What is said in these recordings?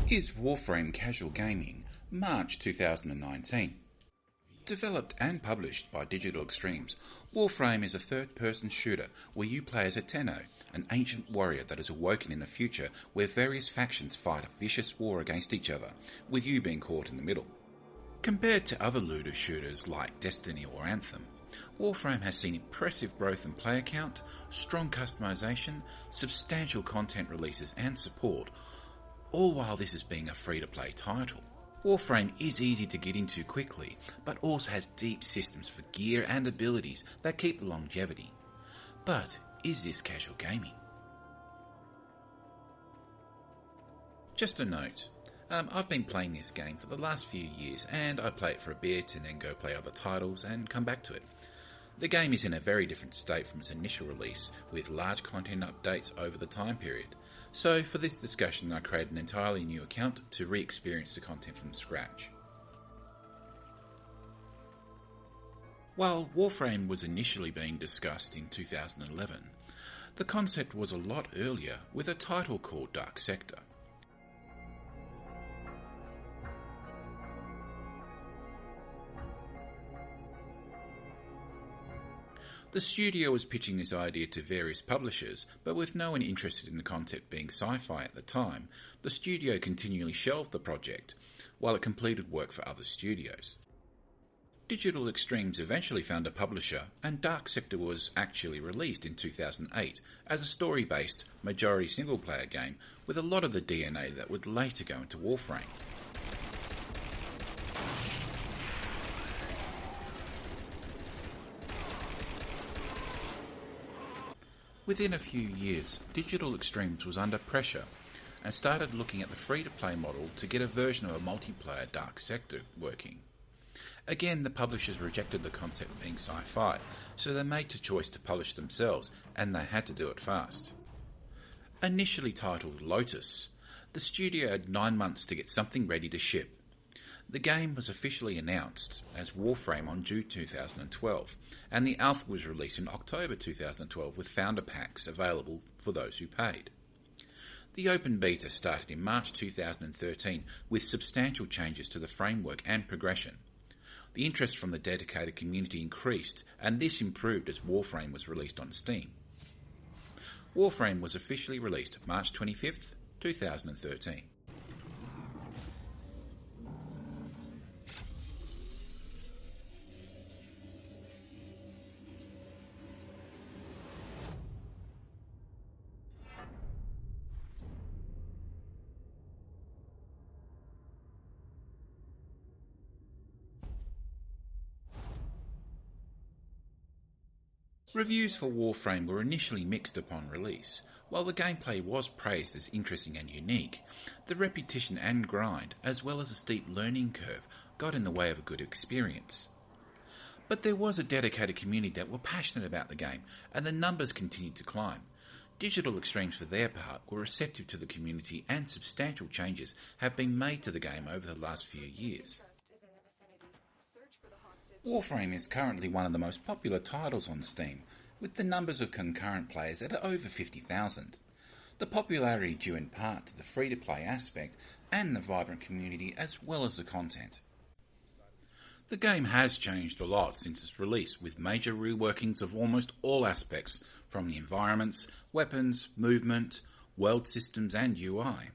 Is Warframe Casual Gaming, March 2019. Developed and published by Digital Extremes, Warframe is a third-person shooter where you play as a Tenno, an ancient warrior that is awoken in the future where various factions fight a vicious war against each other, with you being caught in the middle. Compared to other looter shooters like Destiny or Anthem, Warframe has seen impressive growth in player count, strong customization, substantial content releases and support, all while this is being a free-to-play title. Warframe is easy to get into quickly, but also has deep systems for gear and abilities that keep the longevity. But is this casual gaming? Just a note, I've been playing this game for the last few years and I play it for a bit and then go play other titles and come back to it. The game is in a very different state from its initial release, with large content updates over the time period. So for this discussion I created an entirely new account to re-experience the content from scratch. While Warframe was initially being discussed in 2011, the concept was a lot earlier with a title called Dark Sector. The studio was pitching this idea to various publishers, but with no one interested in the concept being sci-fi at the time, the studio continually shelved the project, while it completed work for other studios. Digital Extremes eventually found a publisher, and Dark Sector was actually released in 2008 as a story-based, majority single-player game with a lot of the DNA that would later go into Warframe. Within a few years, Digital Extremes was under pressure and started looking at the free-to-play model to get a version of a multiplayer Dark Sector working. Again, the publishers rejected the concept being sci-fi, so they made the choice to publish themselves, and they had to do it fast. Initially titled Lotus, the studio had 9 months to get something ready to ship. The game was officially announced as Warframe on June 2012, and the alpha was released in October 2012 with founder packs available for those who paid. The open beta started in March 2013 with substantial changes to the framework and progression. The interest from the dedicated community increased, and this improved as Warframe was released on Steam. Warframe was officially released March 25th, 2013. Reviews for Warframe were initially mixed upon release. While the gameplay was praised as interesting and unique, the repetition and grind, as well as a steep learning curve, got in the way of a good experience. But there was a dedicated community that were passionate about the game, and the numbers continued to climb. Digital Extremes, for their part, were receptive to the community, and substantial changes have been made to the game over the last few years. Warframe is currently one of the most popular titles on Steam, with the numbers of concurrent players at over 50,000. The popularity due in part to the free-to-play aspect and the vibrant community as well as the content. The game has changed a lot since its release, with major reworkings of almost all aspects, from the environments, weapons, movement, world systems and UI.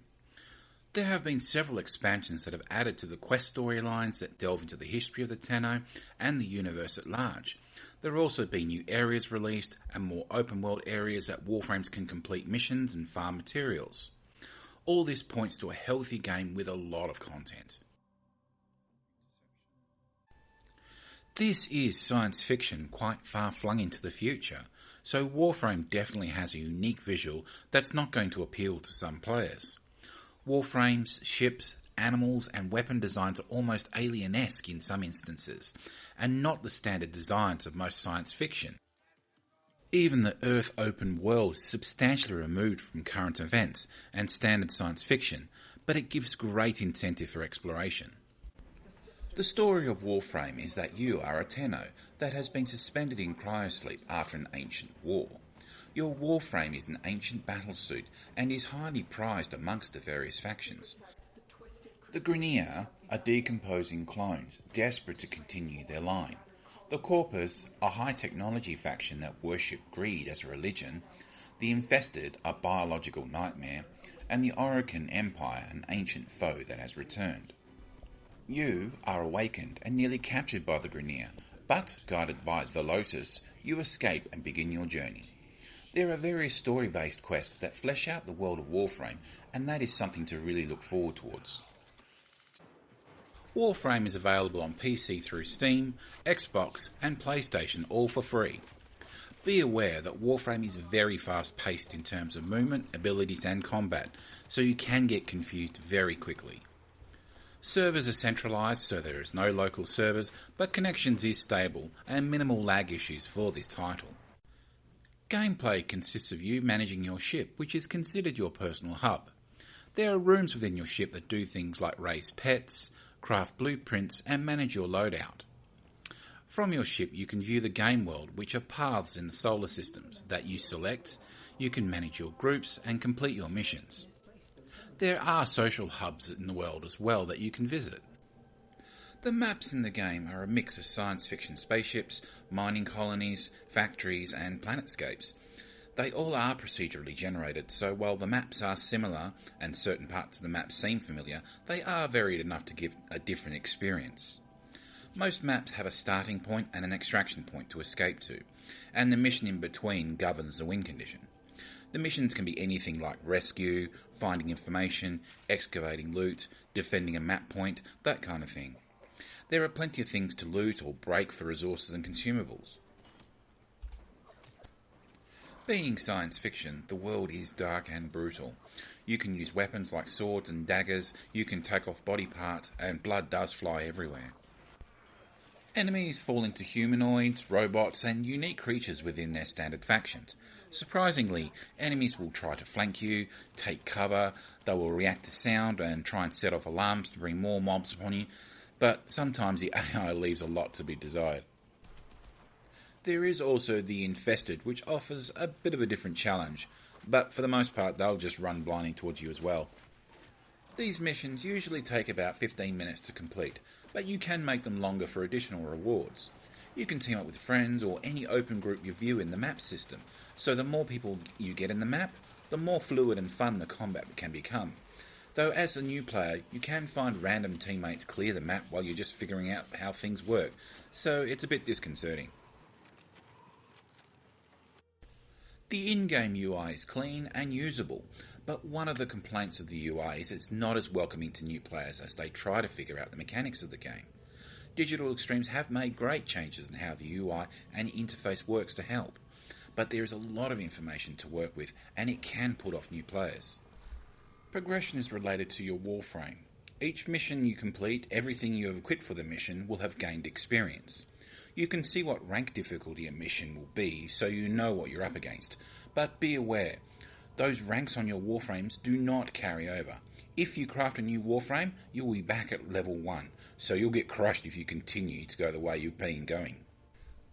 There have been several expansions that have added to the quest storylines that delve into the history of the Tenno and the universe at large. There have also been new areas released and more open world areas that Warframes can complete missions and farm materials. All this points to a healthy game with a lot of content. This is science fiction quite far flung into the future, so Warframe definitely has a unique visual that's not going to appeal to some players. Warframes, ships, animals and weapon designs are almost alien-esque in some instances, and not the standard designs of most science fiction. Even the Earth open world is substantially removed from current events and standard science fiction, but it gives great incentive for exploration. The story of Warframe is that you are a Tenno that has been suspended in cryosleep after an ancient war. Your Warframe is an ancient battlesuit and is highly prized amongst the various factions. The Grineer are decomposing clones, desperate to continue their line. The Corpus, a high-technology faction that worship greed as a religion. The Infested, a biological nightmare. And the Awoken Empire, an ancient foe that has returned. You are awakened and nearly captured by the Grineer, but guided by the Lotus, you escape and begin your journey. There are various story-based quests that flesh out the world of Warframe, and that is something to really look forward towards. Warframe is available on PC through Steam, Xbox and PlayStation, all for free. Be aware that Warframe is very fast paced in terms of movement, abilities and combat, so you can get confused very quickly. Servers are centralised, so there is no local servers, but connections is stable and minimal lag issues for this title. Gameplay consists of you managing your ship, which is considered your personal hub. There are rooms within your ship that do things like raise pets, craft blueprints and manage your loadout. From your ship you can view the game world, which are paths in the solar systems that you select. You can manage your groups and complete your missions. There are social hubs in the world as well that you can visit. The maps in the game are a mix of science fiction spaceships, mining colonies, factories and planetscapes. They all are procedurally generated, so while the maps are similar and certain parts of the map seem familiar, they are varied enough to give a different experience. Most maps have a starting point and an extraction point to escape to, and the mission in between governs the win condition. The missions can be anything like rescue, finding information, excavating loot, defending a map point, that kind of thing. There are plenty of things to loot or break for resources and consumables. Being science fiction, the world is dark and brutal. You can use weapons like swords and daggers, you can take off body parts, and blood does fly everywhere. Enemies fall into humanoids, robots, and unique creatures within their standard factions. Surprisingly, enemies will try to flank you, take cover, they will react to sound and try and set off alarms to bring more mobs upon you, but sometimes the AI leaves a lot to be desired. There is also the Infested, which offers a bit of a different challenge, but for the most part they'll just run blindly towards you as well. These missions usually take about 15 minutes to complete, but you can make them longer for additional rewards. You can team up with friends or any open group you view in the map system, so the more people you get in the map, the more fluid and fun the combat can become. Though as a new player, you can find random teammates clear the map while you're just figuring out how things work, so it's a bit disconcerting. The in-game UI is clean and usable, but one of the complaints of the UI is it's not as welcoming to new players as they try to figure out the mechanics of the game. Digital Extremes have made great changes in how the UI and interface works to help, but there is a lot of information to work with and it can put off new players. Progression is related to your Warframe. Each mission you complete, everything you have equipped for the mission will have gained experience. You can see what rank difficulty a mission will be so you know what you're up against, but be aware, those ranks on your Warframes do not carry over. If you craft a new Warframe, you will be back at level 1, so you'll get crushed if you continue to go the way you've been going.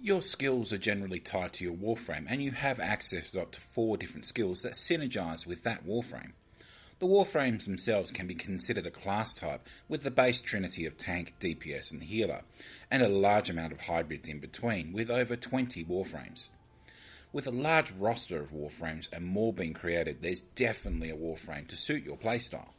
Your skills are generally tied to your Warframe, and you have access to up to 4 different skills that synergise with that Warframe. The Warframes themselves can be considered a class type, with the base trinity of tank, DPS and healer, and a large amount of hybrids in between, with over 20 Warframes. With a large roster of Warframes and more being created, there's definitely a Warframe to suit your playstyle.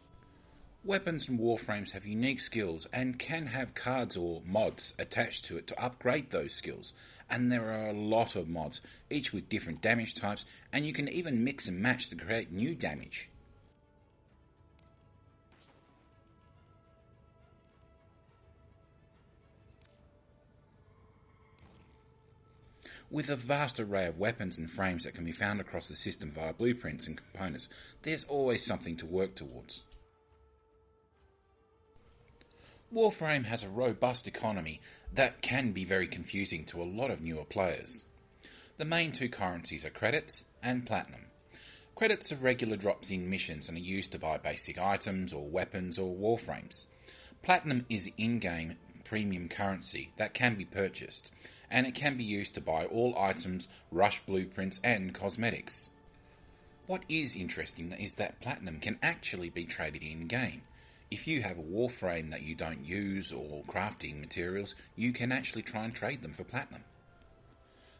Weapons and Warframes have unique skills and can have cards or mods attached to it to upgrade those skills, and there are a lot of mods, each with different damage types, and you can even mix and match to create new damage. With a vast array of weapons and frames that can be found across the system via blueprints and components, there's always something to work towards. Warframe has a robust economy that can be very confusing to a lot of newer players. The main 2 currencies are credits and platinum. Credits are regular drops in missions and are used to buy basic items or weapons or Warframes. Platinum is in-game premium currency that can be purchased, and it can be used to buy all items, rush blueprints and cosmetics. What is interesting is that platinum can actually be traded in-game. If you have a Warframe that you don't use or crafting materials, you can actually try and trade them for platinum.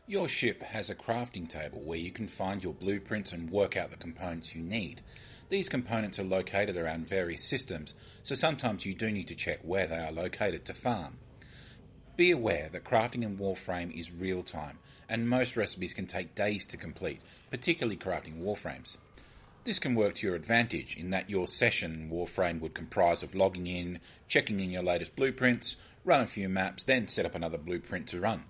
Your ship has a crafting table where you can find your blueprints and work out the components you need. These components are located around various systems, so sometimes you do need to check where they are located to farm. Be aware that crafting in Warframe is real time, and most recipes can take days to complete, particularly crafting Warframes. This can work to your advantage in that your session Warframe would comprise of logging in, checking in your latest blueprints, run a few maps, then set up another blueprint to run.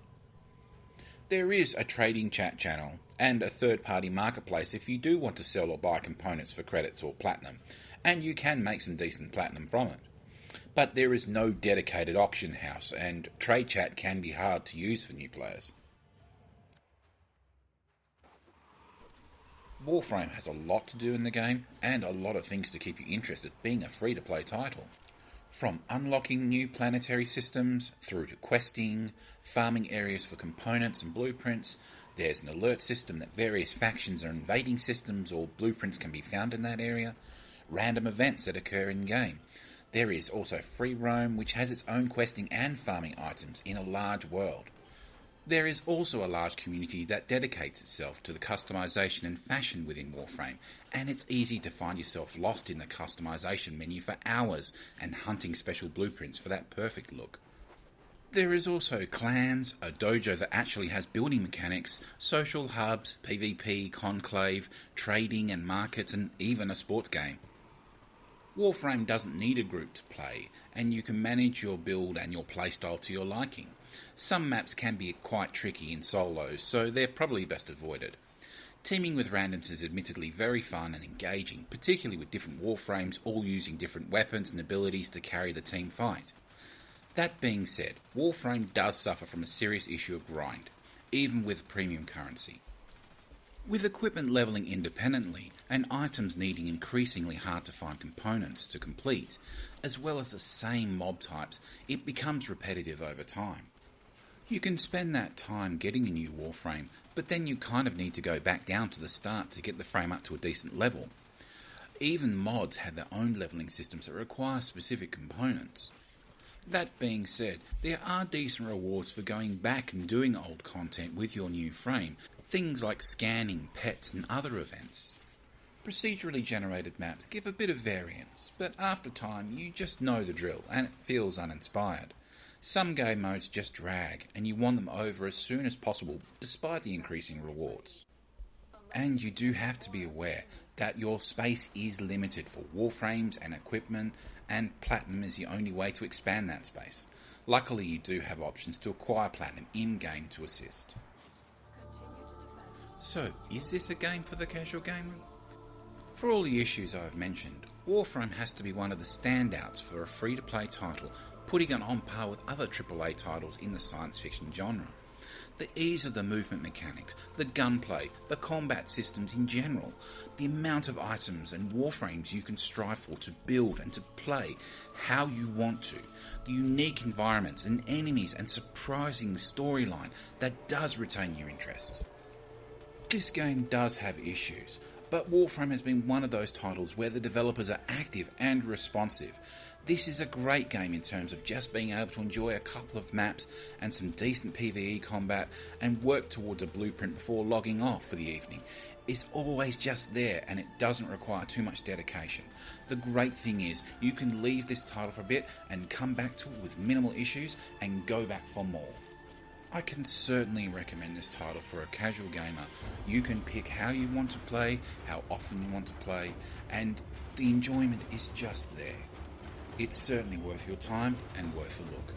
There is a trading chat channel and a third-party marketplace if you do want to sell or buy components for credits or platinum, and you can make some decent platinum from it. But there is no dedicated auction house, and trade chat can be hard to use for new players. Warframe has a lot to do in the game, and a lot of things to keep you interested, being a free-to-play title. From unlocking new planetary systems, through to questing, farming areas for components and blueprints. There's an alert system that various factions are invading systems or blueprints can be found in that area. Random events that occur in-game. There is also free roam, which has its own questing and farming items in a large world. There is also a large community that dedicates itself to the customization and fashion within Warframe, and it's easy to find yourself lost in the customization menu for hours and hunting special blueprints for that perfect look. There is also clans, a dojo that actually has building mechanics, social hubs, PvP, conclave, trading and markets, and even a sports game. Warframe doesn't need a group to play, and you can manage your build and your playstyle to your liking. Some maps can be quite tricky in solos, so they're probably best avoided. Teaming with randoms is admittedly very fun and engaging, particularly with different Warframes all using different weapons and abilities to carry the team fight. That being said, Warframe does suffer from a serious issue of grind, even with premium currency. With equipment leveling independently and items needing increasingly hard to find components to complete, as well as the same mob types, it becomes repetitive over time. You can spend that time getting a new Warframe, but then you kind of need to go back down to the start to get the frame up to a decent level. Even mods have their own leveling systems that require specific components. That being said, there are decent rewards for going back and doing old content with your new frame, things like scanning, pets and other events. Procedurally generated maps give a bit of variance, but after time you just know the drill and it feels uninspired. Some game modes just drag and you want them over as soon as possible despite the increasing rewards. And you do have to be aware that your space is limited for Warframes and equipment, and Platinum is the only way to expand that space. Luckily you do have options to acquire Platinum in-game to assist. So, is this a game for the casual gamer? For all the issues I've mentioned, Warframe has to be one of the standouts for a free-to-play title, putting it on par with other AAA titles in the science fiction genre. The ease of the movement mechanics, the gunplay, the combat systems in general, the amount of items and Warframes you can strive for to build and to play how you want to, the unique environments and enemies and surprising storyline that does retain your interest. This game does have issues, but Warframe has been one of those titles where the developers are active and responsive. This is a great game in terms of just being able to enjoy a couple of maps and some decent PvE combat and work towards a blueprint before logging off for the evening. It's always just there and it doesn't require too much dedication. The great thing is you can leave this title for a bit and come back to it with minimal issues and go back for more. I can certainly recommend this title for a casual gamer. You can pick how you want to play, how often you want to play, and the enjoyment is just there. It's certainly worth your time and worth a look.